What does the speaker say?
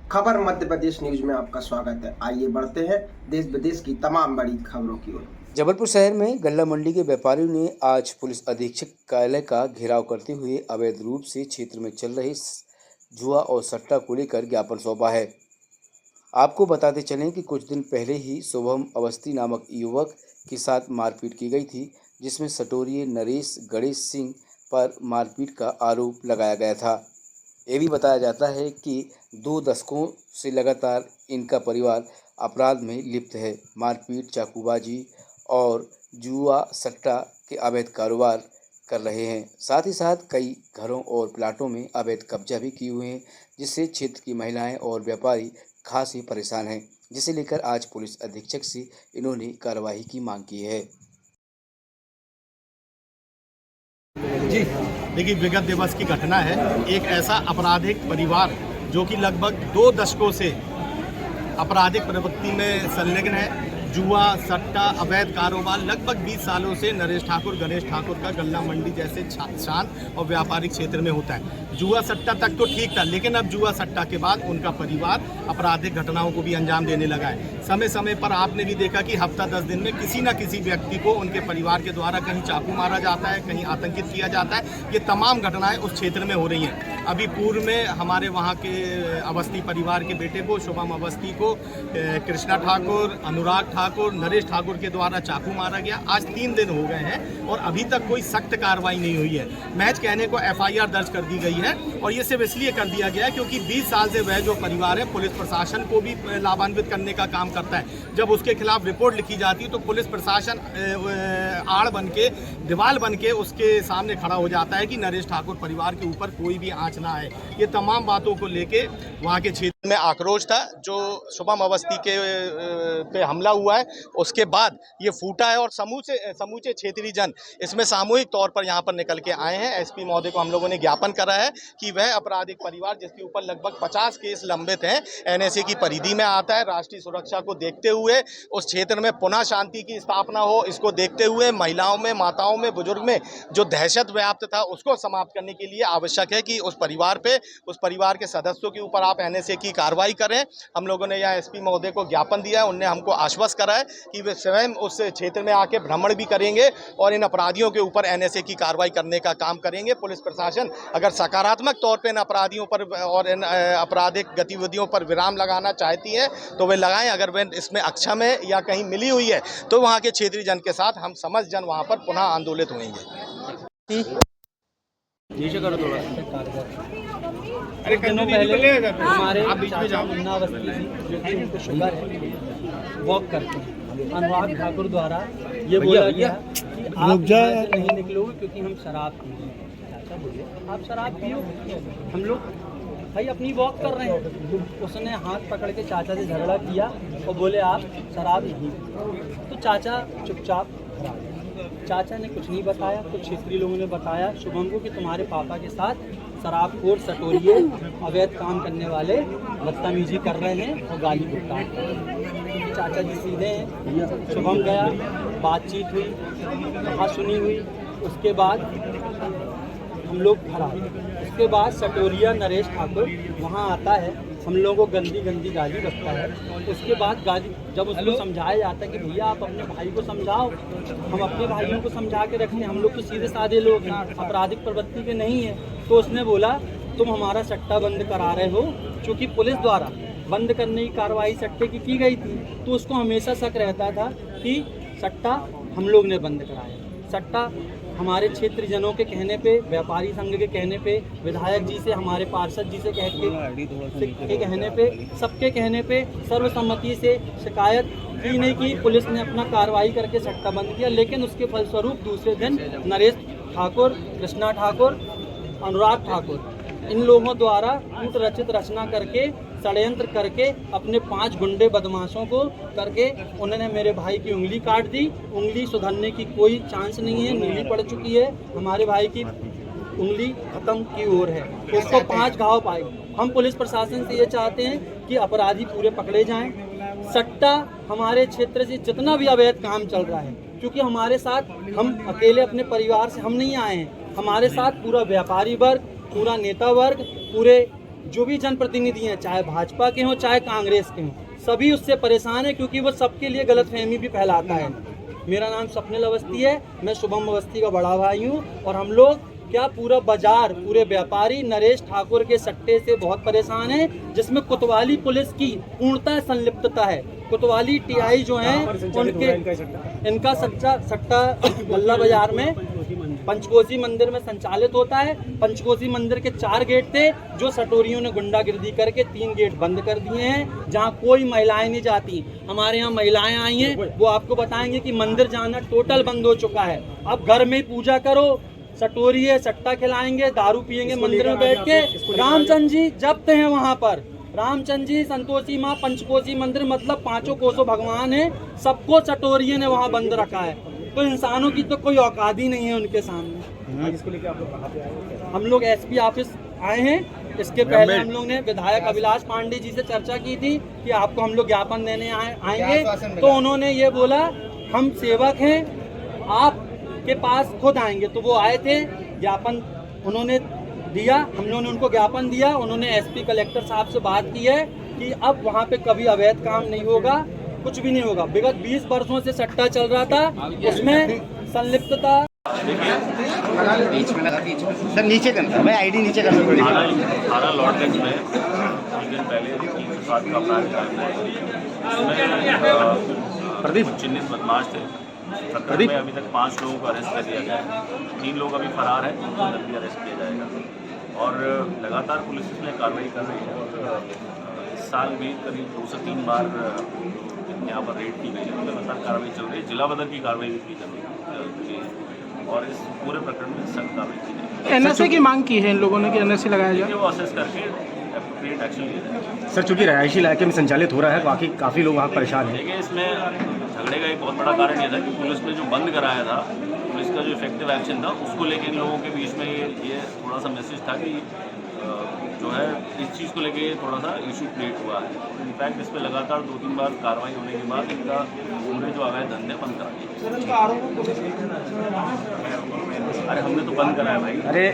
खबर मध्य प्रदेश न्यूज में आपका स्वागत है। आइए बढ़ते हैं देश विदेश की तमाम बड़ी खबरों की ओर। जबलपुर शहर में गल्ला मंडी के व्यापारियों ने आज पुलिस अधीक्षक कार्यालय का घेराव करते हुए अवैध रूप से क्षेत्र में चल रहे जुआ और सट्टा को लेकर ज्ञापन सौंपा है। आपको बताते चलें कि कुछ दिन पहले ही शुभम अवस्थी नामक युवक के साथ मारपीट की गई थी, जिसमें सटोरिये नरेश गणेश सिंह पर मारपीट का आरोप लगाया गया था। ये भी बताया जाता है कि 2 दशकों से लगातार इनका परिवार अपराध में लिप्त है। मारपीट, चाकूबाजी और जुआ सट्टा के अवैध कारोबार कर रहे हैं। साथ ही साथ कई घरों और प्लाटों में अवैध कब्जा भी किए हुए हैं, जिससे क्षेत्र की महिलाएं और व्यापारी खासी परेशान हैं, जिसे लेकर आज पुलिस अधीक्षक से इन्होंने कार्रवाई की मांग की है। जी देखिए, विगत दिवस की घटना है। एक ऐसा आपराधिक परिवार जो कि लगभग 2 दशकों से आपराधिक प्रवृत्ति में संलग्न है। जुआ, सट्टा, अवैध कारोबार लगभग 20 सालों से नरेश ठाकुर, गणेश ठाकुर का गल्ला मंडी जैसे शांत और व्यापारिक क्षेत्र में होता है। जुआ सट्टा तक तो ठीक था, लेकिन अब जुआ सट्टा के बाद उनका परिवार आपराधिक घटनाओं को भी अंजाम देने लगा है। समय समय पर आपने भी देखा कि हफ्ता 10 दिन में किसी न किसी व्यक्ति को उनके परिवार के द्वारा कहीं चाकू मारा जाता है, कहीं आतंकित किया जाता है। ये तमाम घटनाएं उस क्षेत्र में हो रही हैं। अभी पूर्व में हमारे वहाँ के अवस्थी परिवार के बेटे को, शुभम अवस्थी को, कृष्णा ठाकुर, अनुराग ठाकुर, नरेश ठाकुर के द्वारा चाकू मारा गया। आज 3 दिन हो गए हैं और अभी तक कोई सख्त कार्रवाई नहीं हुई है। महज कहने को FIR दर्ज कर दी गई है, और ये सिर्फ इसलिए कर दिया गया है क्योंकि 20 साल से वह जो परिवार है पुलिस प्रशासन को भी लाभान्वित करने का काम करता है। जब उसके खिलाफ रिपोर्ट लिखी जाती है तो पुलिस प्रशासन आड़ बन के, दीवार बन के उसके सामने खड़ा हो जाता है कि नरेश ठाकुर परिवार के ऊपर कोई भी आँच ना आए। ये तमाम बातों को लेके वहाँ के क्षेत्र में आक्रोश था। जो शुभम अवस्थी के पे हमला हुआ है उसके बाद ये फूटा है, और समूचे क्षेत्रीय जन इसमें सामूहिक तौर पर यहाँ पर निकल के आए हैं। SP महोदय को हम लोगों ने ज्ञापन करा है कि वह आपराधिक परिवार जिसके ऊपर लगभग 50 केस लंबित हैं, NSA की परिधि में आता है। राष्ट्रीय सुरक्षा को देखते हुए उस क्षेत्र में पुनः शांति की स्थापना हो, इसको देखते हुए महिलाओं में, माताओं में, बुजुर्ग में जो दहशत व्याप्त था उसको समाप्त करने के लिए आवश्यक है कि उस परिवार के सदस्यों के ऊपर आप NSA की कार्रवाई करें। हम लोगों ने यहाँ SP महोदय को ज्ञापन दिया है। उनने हमको आश्वस्त करा है कि वे स्वयं उस क्षेत्र में आके भ्रमण भी करेंगे और इन अपराधियों के ऊपर NSA की कार्रवाई करने का काम करेंगे। पुलिस प्रशासन अगर सकारात्मक तौर पर इन अपराधियों पर और इन आपराधिक गतिविधियों पर विराम लगाना चाहती है तो वे लगाएं। अगर वे इसमें अक्षम है या कहीं मिली हुई है तो वहाँ के क्षेत्रीय जन के साथ हम समस्त जन वहाँ पर पुनः आंदोलित होंगे। नीचे करो थोड़ा। कुछ दिनों पहले हमारे चाचा मुन्ना अवस्थी जी, जो कि उनको शुगर है, वॉक करते हैं। अनुराग ठाकुर द्वारा ये बोला गया कि आप यहाँ से नहीं निकलोगे क्योंकि हम शराब पिए। चाचा बोले आप शराब पियो, हम लोग भाई अपनी वॉक कर रहे हैं। उसने हाथ पकड़ के चाचा से झगड़ा किया और बोले आप शराब नहीं। तो चाचा चुपचाप घर आ गए। चाचा ने कुछ नहीं बताया, तो क्षेत्रीय लोगों ने बताया शुभम को कि तुम्हारे पापा के साथ शराबखोर, सटोरिये, अवैध काम करने वाले बदतमीजी कर रहे हैं और गाली गुस्सा। चाचा जी सीधे हैं। शुभम गया, बातचीत हुई, कहा सुनी हुई। उसके बाद हम लोग घर आ गए। उसके बाद सटोरिया नरेश ठाकुर वहाँ आता है, हम लोगों को गंदी गाली रखता है। उसके बाद गाली जब उसको समझाया जाता है कि भैया आप अपने भाई को समझाओ, हम अपने भाइयों को समझा के रखते हैं, हम लोग तो सीधे साधे लोग हैं, आपराधिक प्रवृत्ति के नहीं है। तो उसने बोला तुम हमारा सट्टा बंद करा रहे हो, क्योंकि पुलिस द्वारा बंद करने की कार्रवाई सट्टे की गई थी। तो उसको हमेशा शक रहता था कि सट्टा हम लोग ने बंद कराया। सट्टा हमारे क्षेत्र जनों के कहने पे, व्यापारी संघ के कहने पे, विधायक जी से, हमारे पार्षद जी से कहने पे, सबके कहने पे सर्वसम्मति से शिकायत की नहीं की। पुलिस ने अपना कार्रवाई करके सट्टा बंद किया, लेकिन उसके फलस्वरूप दूसरे दिन नरेश ठाकुर, कृष्णा ठाकुर, अनुराग ठाकुर, इन लोगों द्वारा कूट रचित रचना करके, षड्यंत्र करके, अपने 5 गुंडे बदमाशों को करके उन्होंने मेरे भाई की उंगली काट दी। उंगली सुधरने की कोई चांस नहीं है, नीली पड़ चुकी है। हमारे भाई की उंगली खत्म की ओर है, उसको 5 घाव पाए। हम पुलिस प्रशासन से ये चाहते हैं कि अपराधी पूरे पकड़े जाएं। सट्टा हमारे क्षेत्र से जितना भी अवैध काम चल रहा है, क्योंकि हमारे साथ, हम अकेले अपने परिवार से हम नहीं आए हैं, हमारे साथ पूरा व्यापारी वर्ग, पूरा नेता वर्ग, पूरे जो भी जनप्रतिनिधि हैं, चाहे भाजपा के हों चाहे कांग्रेस के हों, सभी उससे परेशान है क्योंकि वो सबके लिए गलतफहमी भी फैलाता है। मेरा नाम स्वप्निल अवस्थी है, मैं शुभम अवस्थी का बड़ा भाई हूँ और हम लोग क्या पूरा बाजार, पूरे व्यापारी नरेश ठाकुर के सट्टे से बहुत परेशान है, जिसमें कोतवाली पुलिस की पूर्णतः संलिप्तता है। कोतवाली टीआई जो हैं उनके इनका सट्टा गल्ला बाजार में पंचकोसी मंदिर में संचालित होता है। पंचकोसी मंदिर के 4 गेट थे जो सटोरियों ने गुंडागिर्दी करके 3 गेट बंद कर दिए हैं, जहां कोई महिलाएं नहीं जाती। हमारे यहाँ महिलाएं आई हैं, वो आपको बताएंगे कि मंदिर जाना टोटल बंद हो चुका है। अब घर में ही पूजा करो, सटोरी है, सट्टा खिलाएंगे, दारू पियेंगे मंदिर में बैठ के। रामचंद्र जी जब्त हैं वहाँ पर, रामचंद्र जी, संतोषी माँ, पंचकोसी मंदिर, मतलब 5 कोसों भगवान है, सबको सटोरिये ने वहाँ बंद रखा है। तो इंसानों की तो कोई औकात ही नहीं है उनके सामने। इसको लेकर आप लोग कहाँ पे आए हो? हम लोग एसपी ऑफिस आए हैं। इसके पहले हम लोग ने विधायक अभिलाष पांडे जी से चर्चा की थी कि आपको हम लोग ज्ञापन देने आएंगे, तो उन्होंने ये बोला हम सेवक हैं, आपके पास खुद आएंगे। तो वो आए थे, ज्ञापन उन्होंने दिया, हम लोगों ने उनको ज्ञापन दिया। उन्होंने एसपी कलेक्टर साहब से बात की है कि अब वहाँ पे कभी अवैध काम नहीं होगा, कुछ भी नहीं होगा। विगत 20 वर्षों से सट्टा चल रहा था, उसमें संलिप्तता। सर नीचे करना, मैं आईडी नीचे करना पड़ेगा। थाना लॉर्डगंज में कुछ दिन पहले 307 का अपराध प्रदीप चिन्हित बदमाश थे। प्रदीप में अभी तक 5 लोगों को अरेस्ट कर दिया गया है, 3 लोग अभी फरार हैं, उनको जल्दी अरेस्ट किया जाएगा। और लगातार पुलिस इसमें कार्रवाई कर रही है और इस साल भी करीब 2 से 3 बार यहाँ पर रेड की गई है। लगातार कार्रवाई चल रही है, जिला बदल की कार्रवाई भी की जाती है और इस पूरे प्रकरण में सख्त कार्रवाई की जाएगी। एनएसए की मांग की है इन लोगों ने कि एनएसए लगाया जाए, वो असेस करके एप्रोप्रिएट एक्शन लिया जाए। सर चूंकि रहायशी इलाके में संचालित हो रहा है, बाकी काफ़ी लोग वहाँ परेशान हैं। देखिए, इसमें झगड़े का एक बहुत बड़ा कारण ये था कि पुलिस ने जो बंद कराया था, पुलिस का जो इफेक्टिव एक्शन था, उसको लेके इन लोगों के बीच में ये थोड़ा सा मैसेज था कि जो है इस चीज़ को लेके थोड़ा सा इशू क्रिएट हुआ है। इनफैक्ट इस पर लगातार 2-3 बार कार्रवाई होने के बाद इनका पूरे जो अवैध धंधे बंद करा दिए। अरे हमने तो बंद कराया भाई। अरे